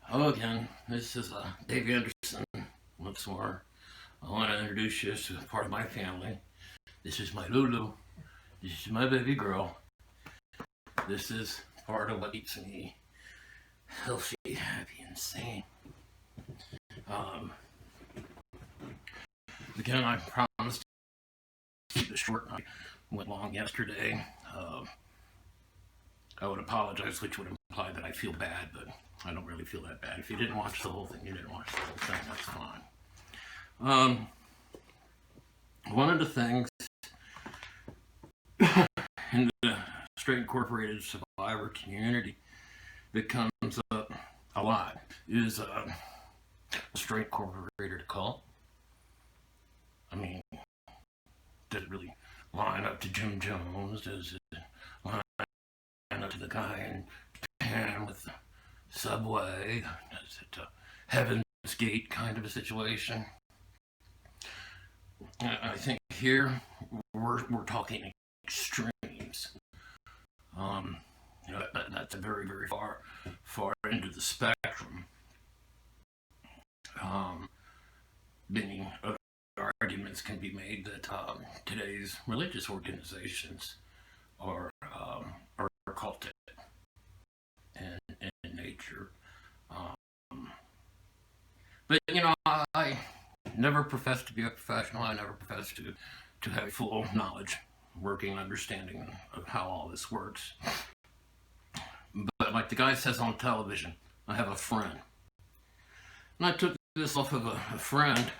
Hello again, this is Dave Anderson once more. I want to introduce you to part of my family. This is my Lulu. This is my baby girl. This is part of what keeps me healthy, happy, and sane. Again, I promised to keep this short. I went long yesterday. I would apologize, which would imply that I feel bad, but I don't really feel that bad. If you didn't watch the whole thing, you didn't watch the whole thing. That's fine. One of the things in the straight incorporated survivor community that comes up a lot is straight incorporated cult. I mean, does it really line up to Jim Jones? Does it line up to the guy in Japan with the subway? Is it a Heaven's Gate kind of a situation? I think here we're talking extremes. That's a very, very far into the spectrum. Many other arguments can be made that today's religious organizations are cultic in nature. But I never professed to be a professional. I never professed to have full knowledge, working understanding of how all this works. But like the guy says on television, I have a friend. And I took this off of a friend,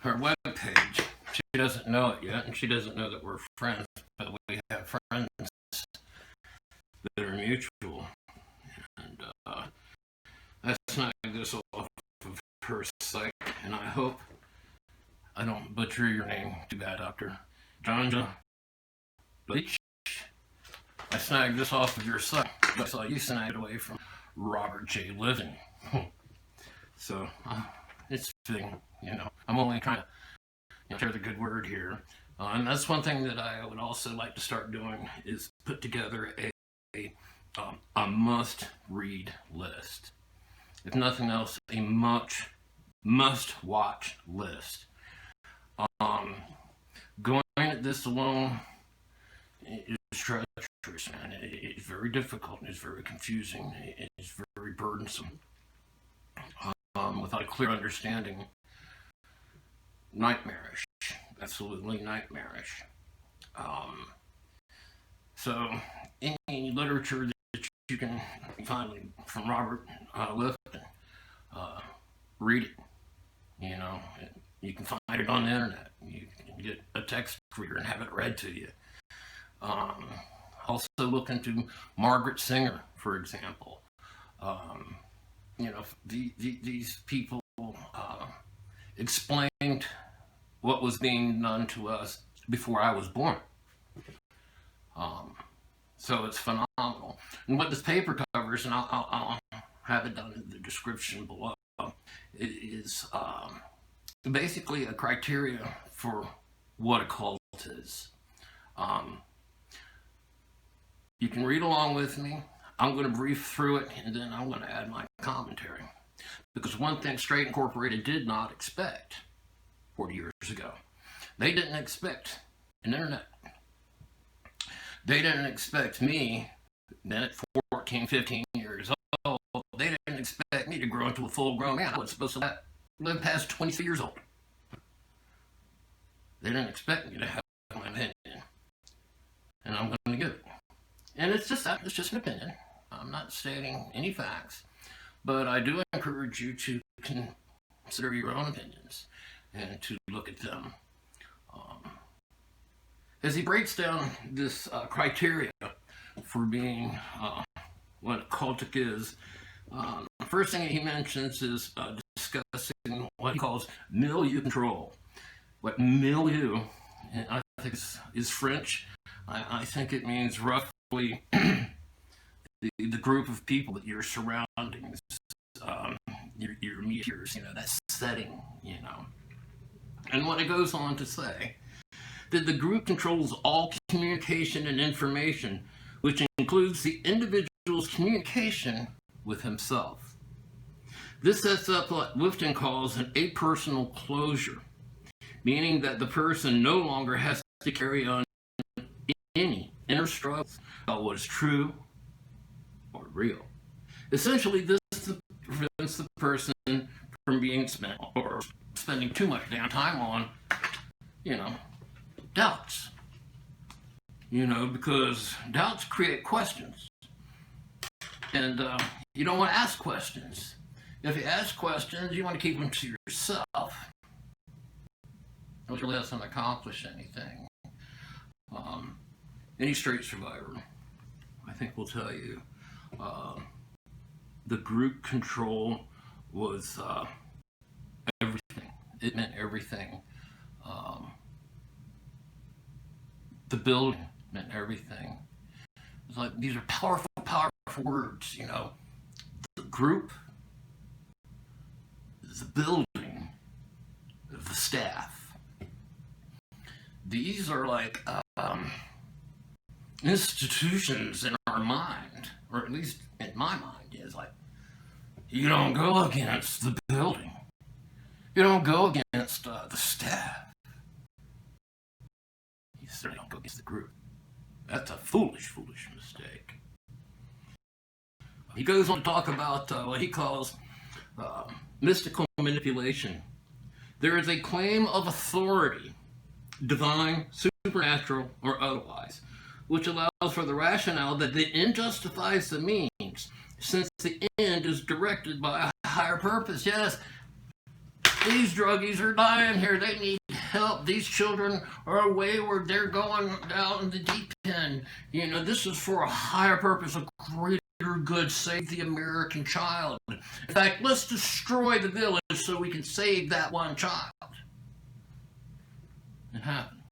her webpage. She doesn't know it yet, and she doesn't know that we're friends, but we have friends that are mutual. And I snagged this off of her site, and I hope I don't butcher your name too bad, Dr. Janja Bleach. I snagged this off of your site. I saw you snagged it away from Robert Jay Lifton. So it's fitting, I'm only trying to share the good word here. And that's one thing that I would also like to start doing is put together a must-read list. If nothing else, a must-watch list. Going at this alone is treacherous, man. It's very difficult. It's very confusing. It's very burdensome. Without a clear understanding, nightmarish. Absolutely nightmarish. So, any literature that you can find from Robert Lifton, read it. You can find it on the internet. You can get a text reader and have it read to you. Also look into Margaret Singer, for example. These people explained what was being done to us before I was born. So it's phenomenal. And what this paper covers, and I'll have it down in the description below, is basically a criteria for what a cult is. You can read along with me. I'm going to brief through it, and then I'm going to add my commentary. Because one thing Straight Incorporated did not expect 40 years ago, they didn't expect an internet. They didn't expect me, then at 14, 15 years old, they didn't expect me to grow into a full-grown man. I was supposed to live past 23 years old. They didn't expect me to have my opinion, and I'm going to give it. And it's just an opinion. I'm not stating any facts, but I do encourage you to consider your own opinions and to look at them. As he breaks down this criteria for being what a cultic is, the first thing he mentions is discussing what he calls MILIEU control. What milieu, and I think is French. I think it means roughly the group of people that your surroundings, your peers, that setting, And what it goes on to say, that the group controls all communication and information, which includes the individual's communication with himself. This sets up what Lifton calls an apersonal closure, meaning that the person no longer has to carry on any inner struggle about what is true or real. Essentially, this prevents the person from being spending too much damn time on, doubts. Because doubts create questions. And you don't want to ask questions. If you ask questions, you want to keep them to yourself, which really doesn't accomplish anything. Any straight survivor, I think, will tell you the group control was everything. It meant everything. The building meant everything. It's like, these are powerful, powerful words, The group, the building, the staff. These are like institutions in our mind, or at least in my mind, is like, you don't go against the building. You don't go against the staff. You certainly don't go against the group. That's a foolish, foolish mistake. He goes on to talk about what he calls mystical manipulation. There is a claim of authority, divine, supernatural, or otherwise, which allows for the rationale that the end justifies the means, since the end is directed by a higher purpose. Yes, these druggies are dying here. They need help. These children are wayward. They're going down the deep end. This is for a higher purpose, a greater good. Save the American child. In fact, let's destroy the village so we can save that one child. It happened.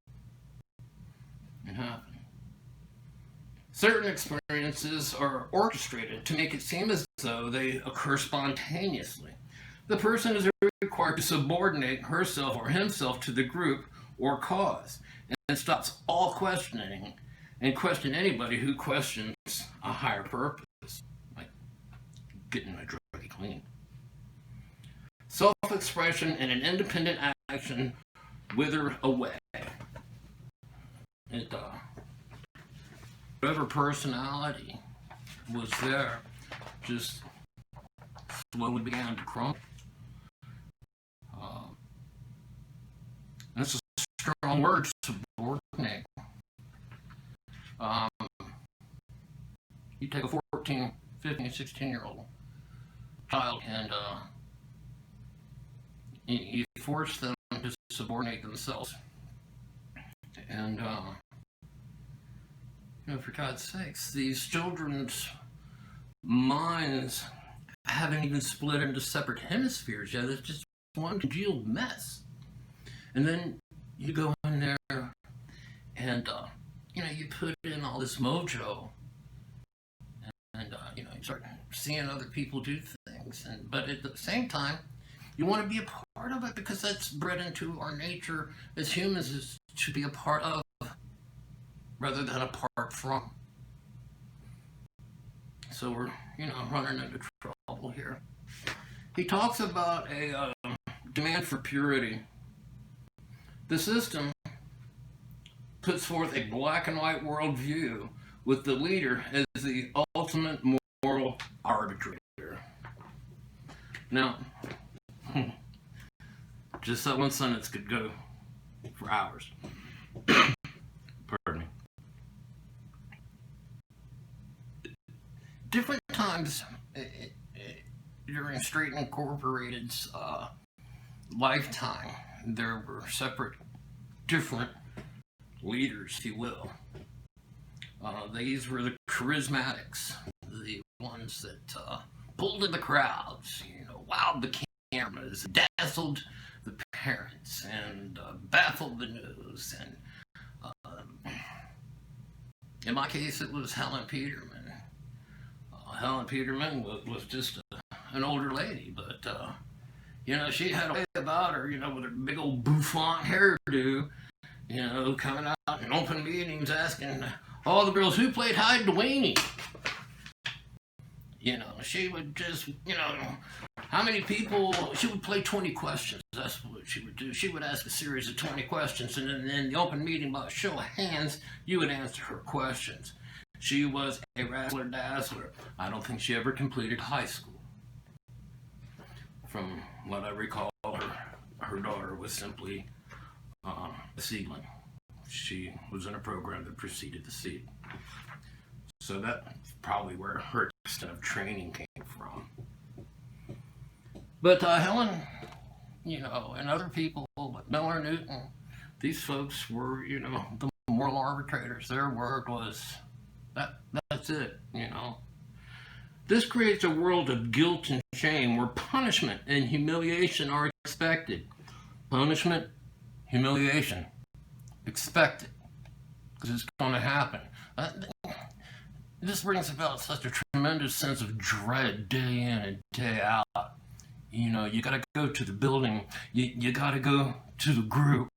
It happened. Certain experiences are orchestrated to make it seem as though they occur spontaneously. The person is required to subordinate herself or himself to the group or cause, and stops all questioning and question anybody who questions a higher purpose, like getting a drug clean. Self-expression and an independent action wither away. Whatever personality was there just slowly began to crumble. That's a strong word, subordinate. You take a 14, 15, 16-year-old child and you force them to subordinate themselves. And, for God's sakes, these children's minds haven't even split into separate hemispheres yet. It's just one congealed mess. And then you go in there and, you put in all this mojo and you start seeing other people do things. But at the same time, you want to be a part of it because that's bred into our nature as humans, is to be a part of rather than apart from. So we're, running into trouble here. He talks about a demand for purity. The system puts forth a black and white worldview with the leader as the ultimate moral arbitrator. Now, just that one sentence could go for hours. Pardon me. Different times during Straight Incorporated's lifetime, there were separate, different leaders, if you will. These were the charismatics, the ones that pulled in the crowds, wowed the cameras, dazzled the parents, and baffled the news. And in my case, it was Helen Peterman. Helen Peterman was just an older lady, but she had a way about her, with her big old bouffant hairdo, coming out in open meetings asking all the girls who played hide the weenie. She would just, How many people, she would play 20 questions. That's what she would do. She would ask a series of 20 questions, and then in the open meeting, by a show of hands, you would answer her questions. She was a razzler dazzler. I don't think she ever completed high school. From what I recall, her daughter was simply a seedling. She was in a program that preceded the seed. So that's probably where her extent of training came from. But Helen, and other people, like Miller, Newton, these folks were, the moral arbitrators. Their word was, that's it, This creates a world of guilt and shame where punishment and humiliation are expected. Punishment, humiliation, expected. Because it's going to happen. This brings about such a tremendous sense of dread day in and day out. You got to go to the building. You got to go to the group.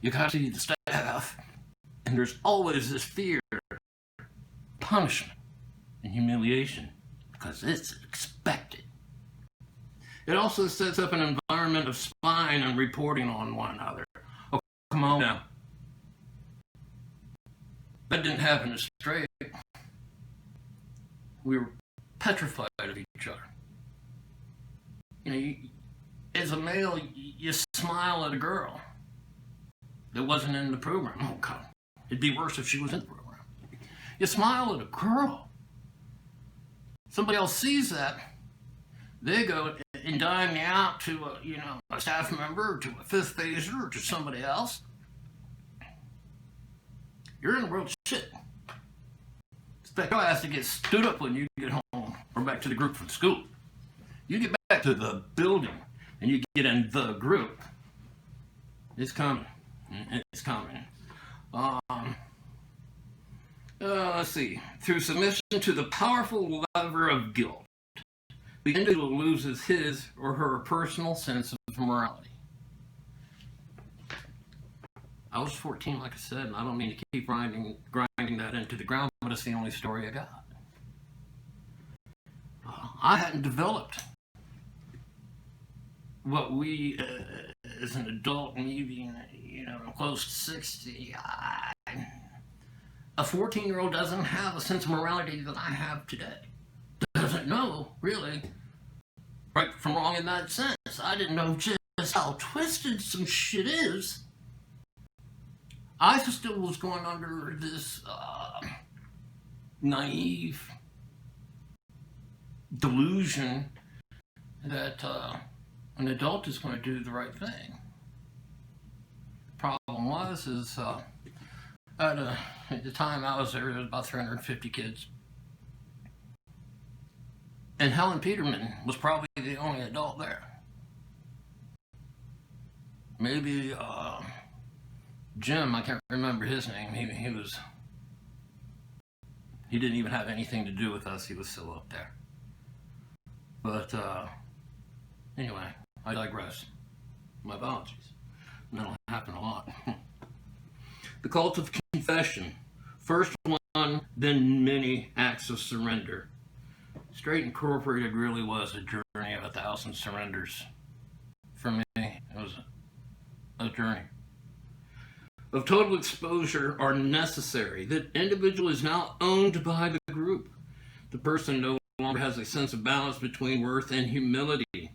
You got to see the staff. And there's always this fear, punishment, and humiliation because it's expected. It also sets up an environment of spying and reporting on one another. Oh, come on now. That didn't happen straight. We were petrified of each other. As a male, you smile at a girl that wasn't in the program. Oh, God. It'd be worse if she was in the program. You smile at a girl. Somebody else sees that. They go and dine me out to a staff member or to a fifth phaser or to somebody else. You're in the world of shit. That girl has to get stood up when you get home or back to the group from school. You get back to the building and you get in the group. It's coming. It's coming. Let's see. Through submission to the powerful lever of guilt, the individual loses his or her personal sense of morality. I was 14, like I said, and I don't mean to keep grinding that into the ground, but it's the only story I got. I hadn't developed what we, as an adult, maybe, close to 60, a 14-year-old doesn't have a sense of morality that I have today. Doesn't know, really, right from wrong in that sense. I didn't know just how twisted some shit is. I still was going under this naive delusion that an adult is going to do the right thing. The problem was, at the time I was there was about 350 kids. And Helen Peterman was probably the only adult there. Maybe Jim, I can't remember his name. He didn't even have anything to do with us. He was still up there. But anyway, I digress. My apologies. That'll happen a lot. The cult of confession. First one, then many acts of surrender. Straight Incorporated really was a journey of 1,000 surrenders. For me, it was a journey of total exposure are necessary. The individual is now owned by the group. The person no longer has a sense of balance between worth and humility,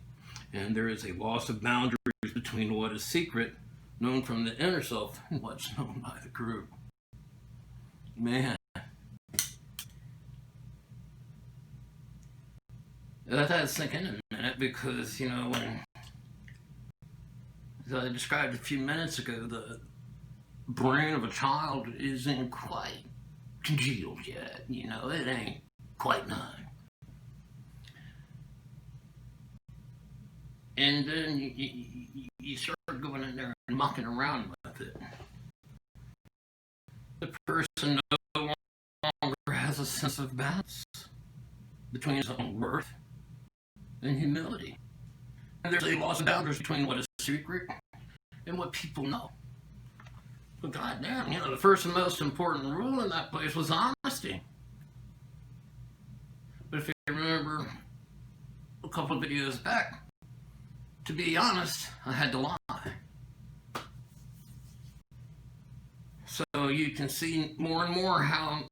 and there is a loss of boundaries between what is secret, known from the inner self, and what's known by the group. Man. That had to sink in a minute because, when, as I described a few minutes ago, the brain of a child isn't quite congealed yet. It ain't quite done. And then you start going in there and mucking around with it. The person no longer has a sense of balance between his own worth and humility. And there's a loss of boundaries between what is secret and what people know. But goddamn, the first and most important rule in that place was honesty. But if you remember a couple of videos back, to be honest, I had to lie. So you can see more and more how,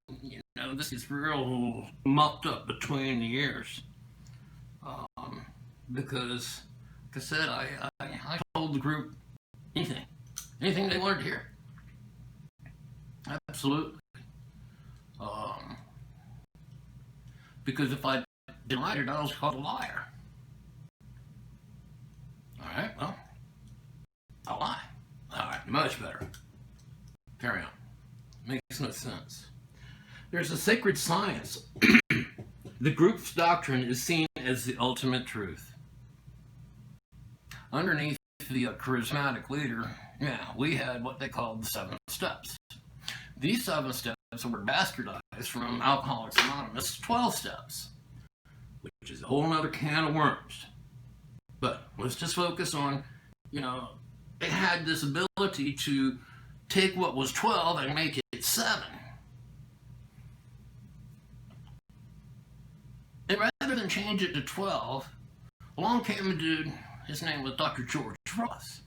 this is real mucked up between the years. Because, like I said, I told the group anything they wanted to hear. Absolutely. Because if I denied it, I was called a liar. Alright, well, I'll lie. Alright, much better. Carry on. Makes no sense. There's a sacred science. The group's doctrine is seen as the ultimate truth. Underneath the charismatic leader, we had what they called the 7 steps. These 7 steps were bastardized from Alcoholics Anonymous 12 steps, which is a whole other can of worms. But let's just focus on, it had this ability to take what was 12 and make it 7. And rather than change it to 12, along came a dude, his name was Dr. George Ross.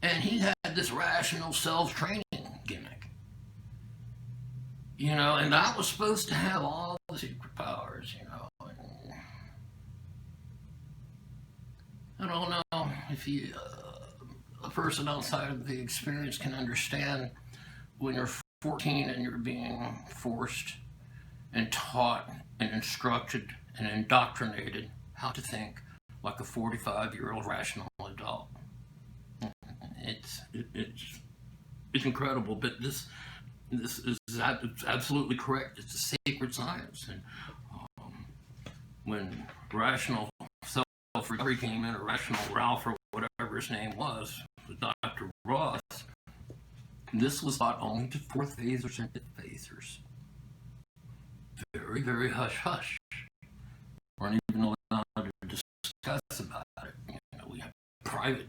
And he had this rational self-training gimmick. And that was supposed to have all the secret powers, And I don't know if a person outside of the experience can understand when you're 14 and you're being forced and taught and instructed and indoctrinated how to think like a 45-year-old rational adult. It's incredible, but this is absolutely correct. It's a sacred science, and when rational self-recovery came in, or rational Ralph, or whatever his name was, with Dr. Ross, this was taught only to 4th phasers and 5th phasers. Very, very hush-hush. Weren't even allowed to discuss about it. We have private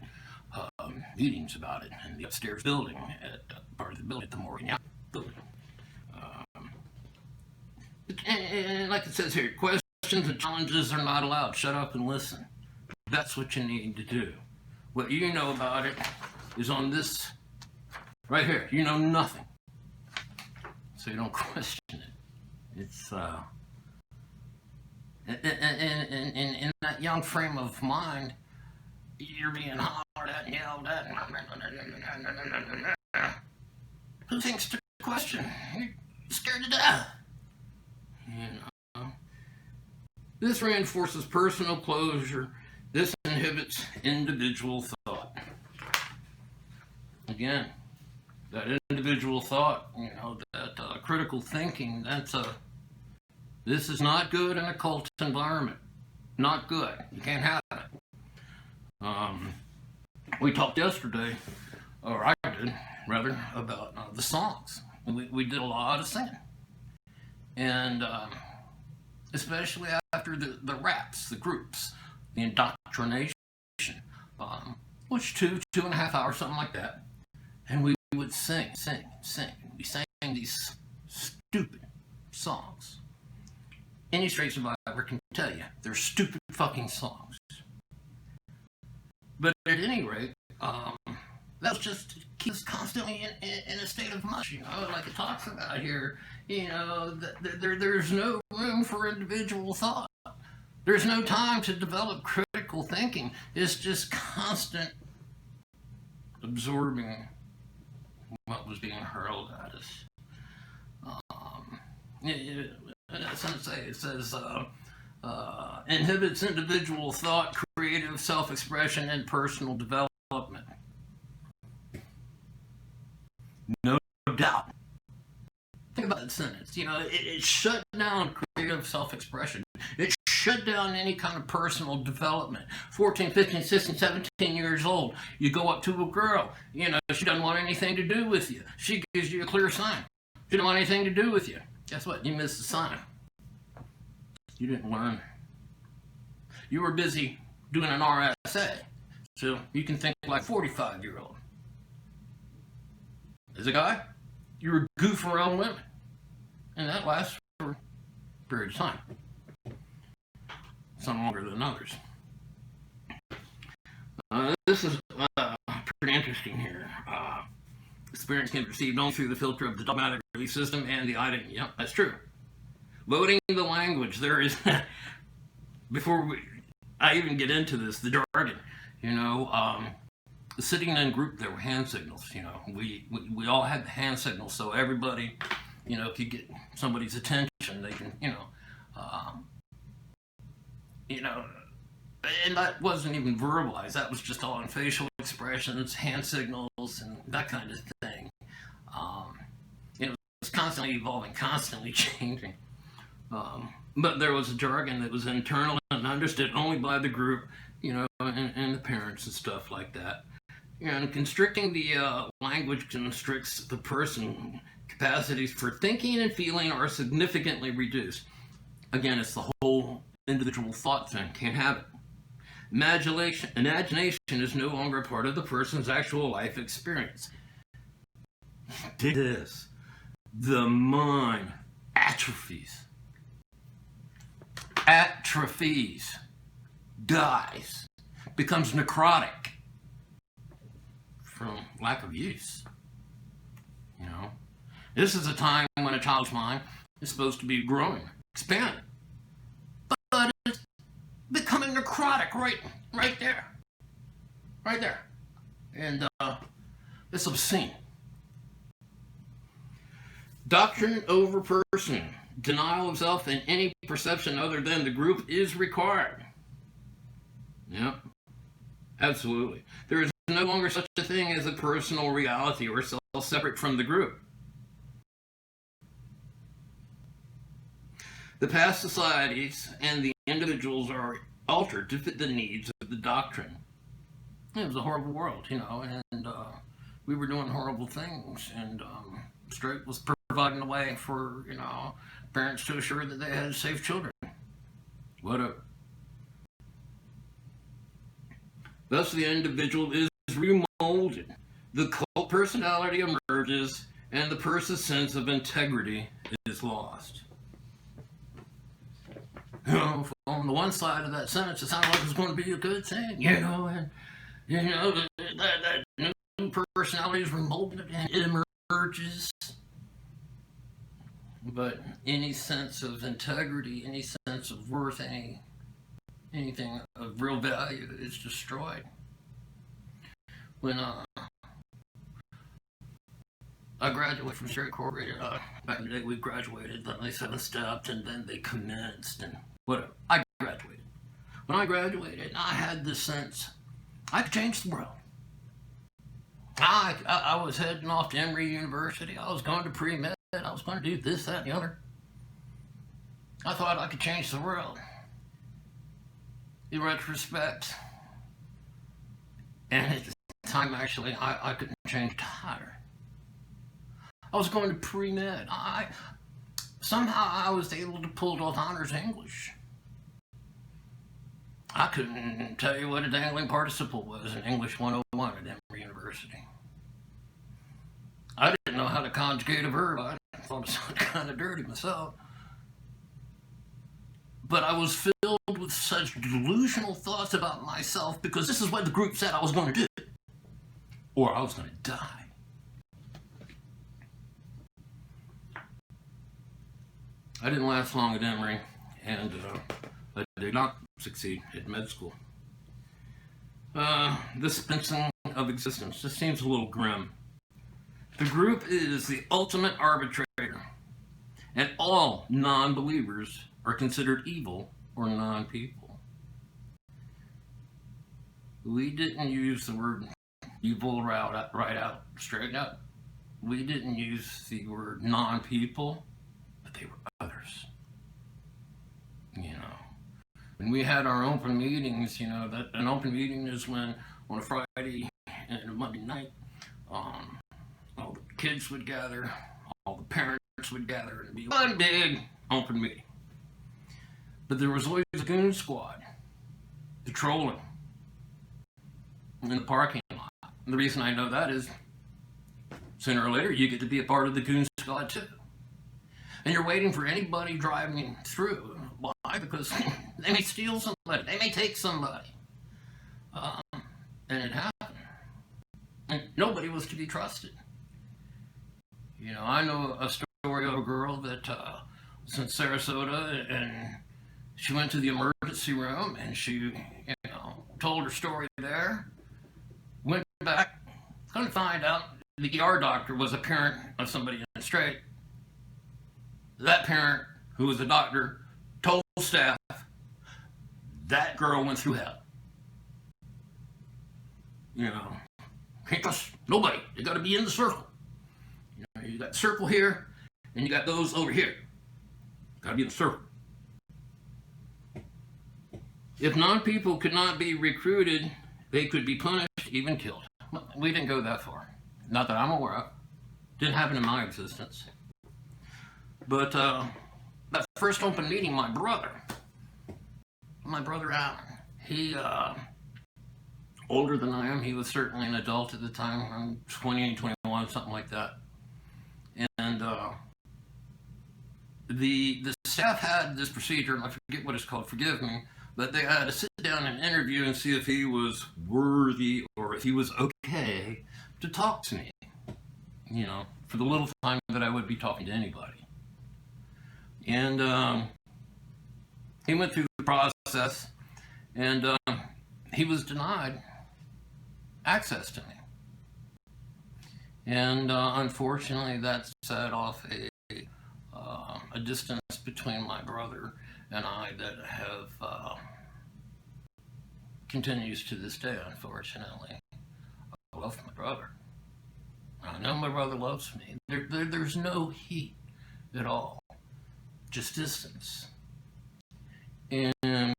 meetings about it in the upstairs building, at part of the building at the Morgan building. And like it says here, questions and challenges are not allowed. Shut up and listen. That's what you need to do. What you know about it is on this right here. You know nothing. So you don't question it. It's in that young frame of mind, you're being hollered at and yelled at. Who thinks to question? You're scared to death. This reinforces personal closure. This inhibits individual thought. Again, that individual thought, that critical thinking, this is not good in a cult environment. Not good. You can't have it. We talked yesterday, or I did, rather, about the songs. We did a lot of singing. And especially after the raps, the groups, the indoctrination, which 2.5 hours, something like that. And we would sing. We sang these stupid songs. Any straight survivor can tell you, they're stupid fucking songs. But at any rate, that was just to keep us constantly in a state of mush, like it talks about here. There's no room for individual thought. There's no time to develop critical thinking. It's just constant absorbing what was being hurled at us. It says inhibits individual thought, creative self-expression, and personal development. No doubt. Think about that sentence. It shut down creative self-expression. It shut down any kind of personal development. 14, 15, 16, 17 years old, you go up to a girl, she doesn't want anything to do with you. She gives you a clear sign. She doesn't want anything to do with you. Guess what? You missed the sign. You didn't learn. You were busy doing an RSA, so you can think like a 45-year-old. As a guy, you were goofing around women, and that lasts for a period of time. some longer than others. This is pretty interesting here. Experience can be received only through the filter of the dogmatic belief system and the identity. Yep, that's true. Loading the language, there is, before I even get into this, the jargon, sitting in group, there were hand signals, we all had the hand signals, so everybody, could get somebody's attention, they can, and that wasn't even verbalized, that was just all in facial expressions, hand signals, and that kind of thing. It was constantly evolving, constantly changing. But there was a jargon that was internal and understood only by the group, and the parents and stuff like that. And constricting the language constricts the person. Capacities for thinking and feeling are significantly reduced. Again, it's the whole individual thought thing. Can't have it. Imagination is no longer part of the person's actual life experience. Dig this. The mind atrophies. Dies, becomes necrotic from lack of use. This is a time when a child's mind is supposed to be growing, expanding, but it's becoming necrotic right there, and it's obscene. Doctrine over person. Denial of self and any perception other than the group is required. Yep, absolutely. There is no longer such a thing as a personal reality or self separate from the group. The past societies and the individuals are altered to fit the needs of the doctrine. It was a horrible world, and we were doing horrible things, and Straight was providing a way for, parents to assure that they had safe children. Whatever. Thus, the individual is remolded. The cult personality emerges, and the person's sense of integrity is lost. On the one side of that sentence, it sounded like it was going to be a good thing, and that new personality is remolded and it emerges. But any sense of integrity, any sense of worth, anything of real value is destroyed. When I graduated from Straight Incorporated, back in the day we graduated, then they 7-stepped, and then they commenced, and whatever. I graduated. When I graduated, I had this sense I could change the world. I was heading off to Emory University. I was going to pre-med. I was going to do this, that, and the other. I thought I could change the world. In retrospect, and at the time, actually, I couldn't change a tire. I was going to pre-med. Somehow I was able to pull off honors English. I couldn't tell you what a dangling participle was in English 101 at Emory University. I didn't know how to conjugate a verb. I thought it sounded kind of dirty myself. But I was filled with such delusional thoughts about myself because this is what the group said I was going to do. Or I was going to die. I didn't last long at Emory, and I did not succeed at med school. This dispensing of existence just seems a little grim. The group is the ultimate arbitrator, and all non-believers are considered evil or non-people. We didn't use the word evil right out, straight out. We didn't use the word non-people, but they were others. When we had our open meetings, that an open meeting is when on a Friday and a Monday night, all the kids would gather, all the parents would gather, and be one big open meeting. But there was always a goon squad patrolling in the parking lot. And the reason I know that is sooner or later you get to be a part of the goon squad too. And you're waiting for anybody driving through. Why? Because They may steal somebody. They may take somebody. And it happened. And nobody was to be trusted. You know, I know a story of a girl that was in Sarasota, and she went to the emergency room, and she, you know, told her story there. Went back, couldn't find out the ER doctor was a parent of somebody in the strait. That parent, who was a doctor, told staff that girl went through hell. You know, can't trust nobody. They got to be in the circle. You know, you got the circle here, and you got those over here. Got to be in the circle. If non-people could not be recruited, they could be punished, even killed. We didn't go that far. Not that I'm aware of. Didn't happen in my existence. But that first open meeting, my brother Alan, he, older than I am, he was certainly an adult at the time. I'm 20, 21, something like that. And the staff had this procedure, and I forget what it's called, forgive me, but they had to sit down and interview and see if he was worthy or if he was okay to talk to me, you know, for the little time that I would be talking to anybody. And he went through the process, and he was denied access to me. And unfortunately, that set off a distance between my brother and I that have continues to this day, unfortunately. I love my brother. I know my brother loves me. There's no heat at all, just distance. And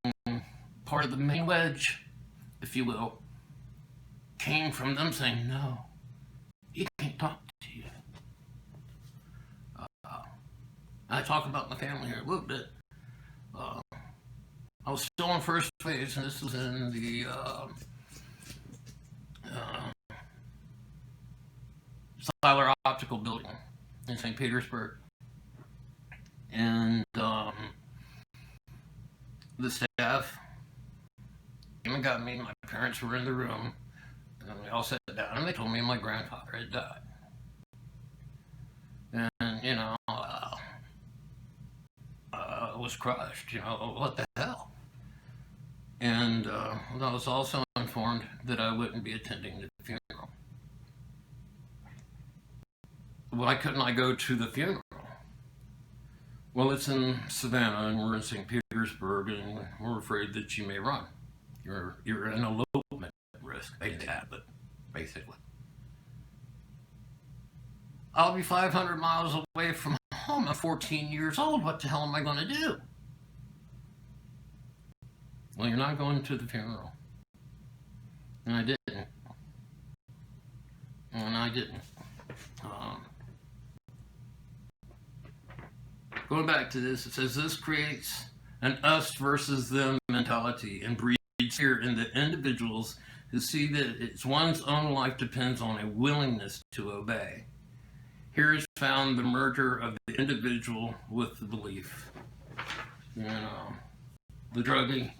part of the main wedge, if you will, came from them saying, no, he can't talk to you. I talk about my family here a little bit. I was still on first phase, and this was in the Siler Optical Building in St. Petersburg. And the staff came and got me. My parents were in the room, and we all sat down, and they told me my grandfather had died. And, you know, I was crushed, you know, what the hell? And I was also informed that I wouldn't be attending the funeral. Why couldn't I go to the funeral? Well, it's in Savannah, and we're in St. Petersburg, and we're afraid that you may run. You're an elopement risk. They did that, but basically. I'll be 500 miles away from home. I'm 14 years old. What the hell am I going to do? Well, you're not going to the funeral. And I didn't. Going back to this, it says this creates an us versus them mentality and breeds fear in the individuals who see that it's one's own life depends on a willingness to obey. Here is found the merger of the individual with the belief. You know, the druggie,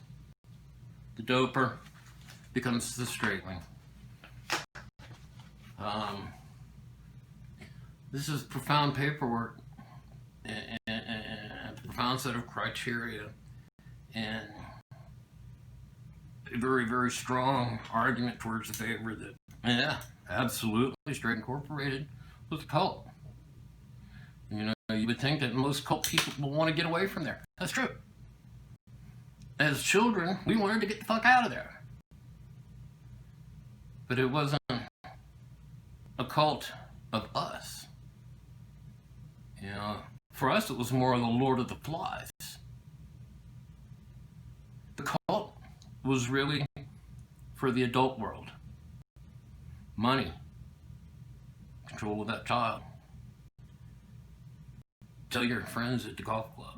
the doper, becomes the straightling. This is profound paperwork and a profound set of criteria and a very, very strong argument towards the favor that, yeah, absolutely, Straight Incorporated was a cult. You know, you would think that most cult people will want to get away from there. That's true. As children, we wanted to get the fuck out of there. But it wasn't a cult of us. You know, for us it was more of the Lord of the Flies. The cult was really for the adult world. Money. Control of that child. Tell your friends at the golf club.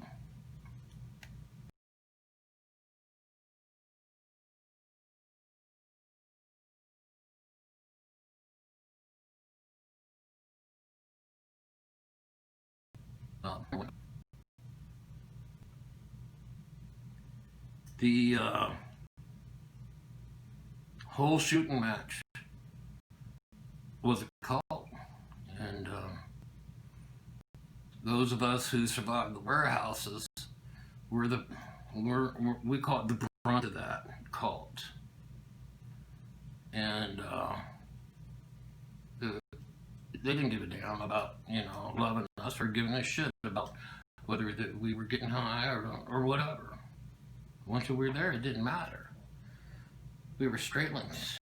The whole shooting match was a cult, and those of us who survived the warehouses we caught the brunt of that cult, and they didn't give a damn about loving us or giving a shit about whether we were getting high or whatever. Once we were there, it didn't matter. We were straightlings,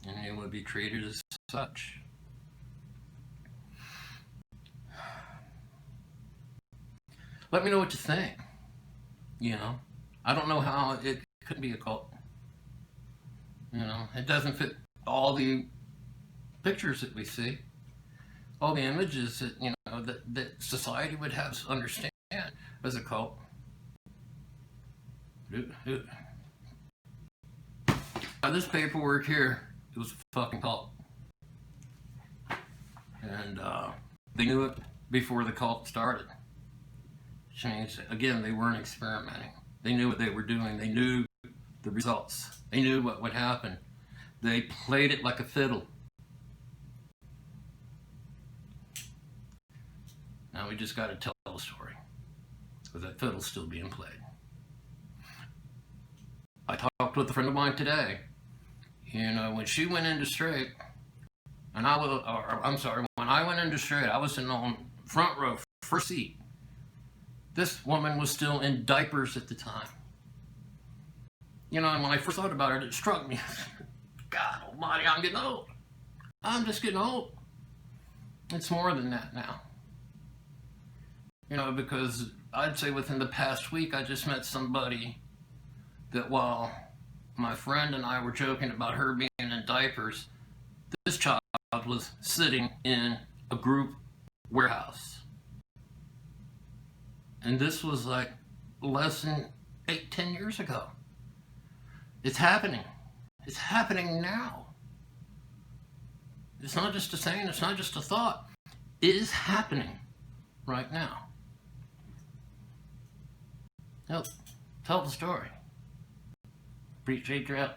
and it would be treated as such. Let me know what you think. I don't know how it could be a cult. It doesn't fit all the pictures that we see, all the images that that society would have us understand as a cult. Now, this paperwork here, it was a fucking cult, and they knew it before the cult started. Which means, again, they weren't experimenting. They knew what they were doing. They knew the results. They knew what would happen. They played it like a fiddle. Now we just got to tell the story, because that fiddle's still being played. I talked with a friend of mine today. When she went into straight, when I went into straight, I was sitting on front row, first seat. This woman was still in diapers at the time. And when I first thought about it, it struck me. God almighty, I'm getting old. I'm just getting old. It's more than that now. Because I'd say within the past week, I just met somebody that while my friend and I were joking about her being in diapers, this child was sitting in a group warehouse. And this was like less than 8-10 years ago. It's happening. It's happening now. It's not just a saying, it's not just a thought. It is happening right now. Tell the story. Appreciate your help.